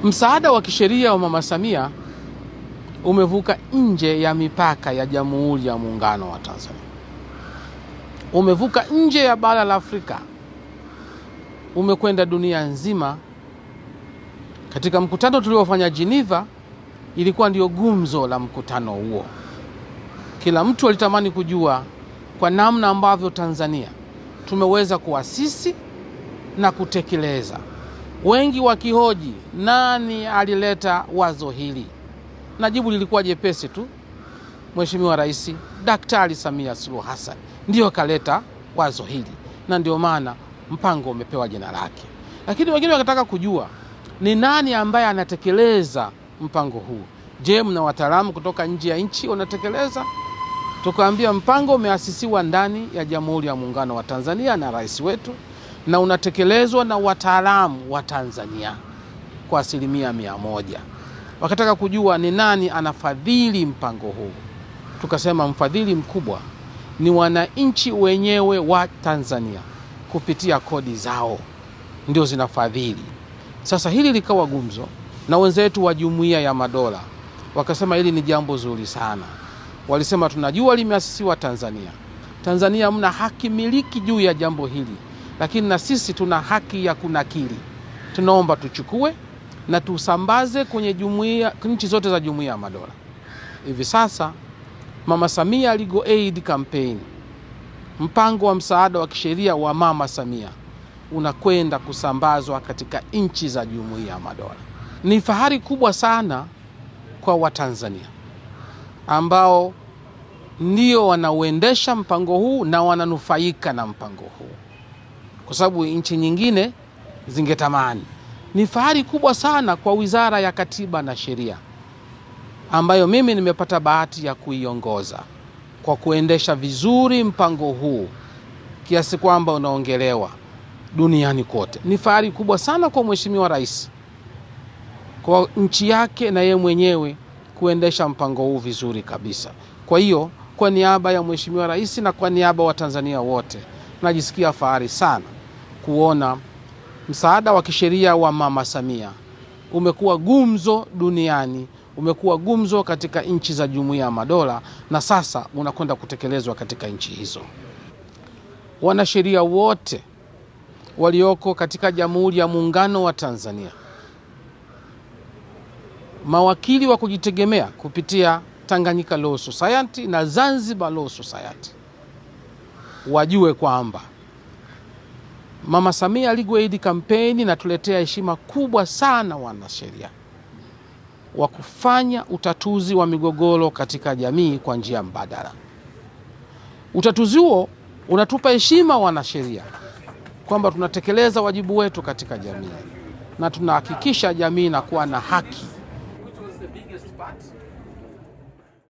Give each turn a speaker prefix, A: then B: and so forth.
A: Msaada wa kisheria wa Mama Samia umevuka nje ya mipaka ya Jamhuri ya Muungano wa Tanzania. Umevuka nje ya bara la Afrika. Umekwenda dunia nzima. Katika mkutano tuliofanya Geneva, ilikuwa ndio gumzo la mkutano huo. Kila mtu alitamani kujua kwa namna ambavyo Tanzania tumeweza kuasisi na kutekeleza. Wengi wakihoji nani alileta wazo hili, na jibu lilikuwa jepesi tu: Mheshimiwa Rais Daktari Samia Suluhu Hassan ndio kaleta wazo hili, na ndio maana mpango umepewa jina lake. Lakini wengine wakataka kujua ni nani ambaye anatekeleza mpango huu. Je, mna wataalamu kutoka nje ya nchi wanatekeleza? Tukaambia mpango umeasisiwa ndani ya Jamhuri ya Muungano wa Tanzania na rais wetu, na unatekelezwa na wataalamu wa Tanzania kwa 100%. Wakataka kujua ni nani anafadhili mpango huu. Tukasema mfadhili mkubwa ni wananchi wenyewe wa Tanzania kupitia kodi zao ndio zinafadhili. Sasa hili likawa gumzo, na wenzetu wa Jumuiya ya Madola wakasema hili ni jambo zuri sana. Walisema tunajua limeasisiwa Tanzania. Tanzania mna haki miliki juu ya jambo hili, lakini na sisi tuna haki ya kunakili. Tunaomba tuchukue na tusambaze kwenye nchi zote za Jumuiya ya Madola. Hivi sasa Mama Samia Legal Aid Campaign, mpango wa msaada wa kisheria wa Mama Samia, unakwenda kusambazwa katika nchi za Jumuiya ya Madola. Ni fahari kubwa sana kwa Watanzania ambao ndio wanauendesha mpango huu na wananufaika na mpango huu, kwa sababu nchi nyingine zingetamani. Ni fahari kubwa sana kwa Wizara ya Katiba na Sheria ambayo mimi nimepata bahati ya kuiongoza kwa kuendesha vizuri mpango huu kiasi kwamba unaongelewa duniani kote. Ni fahari kubwa sana kwa Mheshimiwa Rais, kwa nchi yake na yeye mwenyewe kuendesha mpango huu vizuri kabisa. Kwa hiyo kwa niaba ya Mheshimiwa Rais na kwa niaba wa Tanzania wote, najisikia fahari sana kuona msaada wa kisheria wa Mama Samia umekuwa gumzo duniani, umekuwa gumzo katika nchi za Jumuiya ya Madola, na sasa unakwenda kutekelezwa katika nchi hizo. Wanasheria wote walioko katika Jamhuri ya Muungano wa Tanzania, mawakili wa kujitegemea kupitia Tanganyika Law Society na Zanzibar Law Society, wajue kwamba Mama Samia Legal Aid Campaign inatuletea heshima kubwa sana wanasheria wa kufanya utatuzi wa migogoro katika jamii kwa njia mbadala. Utatuzi huo unatupa heshima wanasheria kwamba tunatekeleza wajibu wetu katika jamii na tunahakikisha jamii inakuwa na haki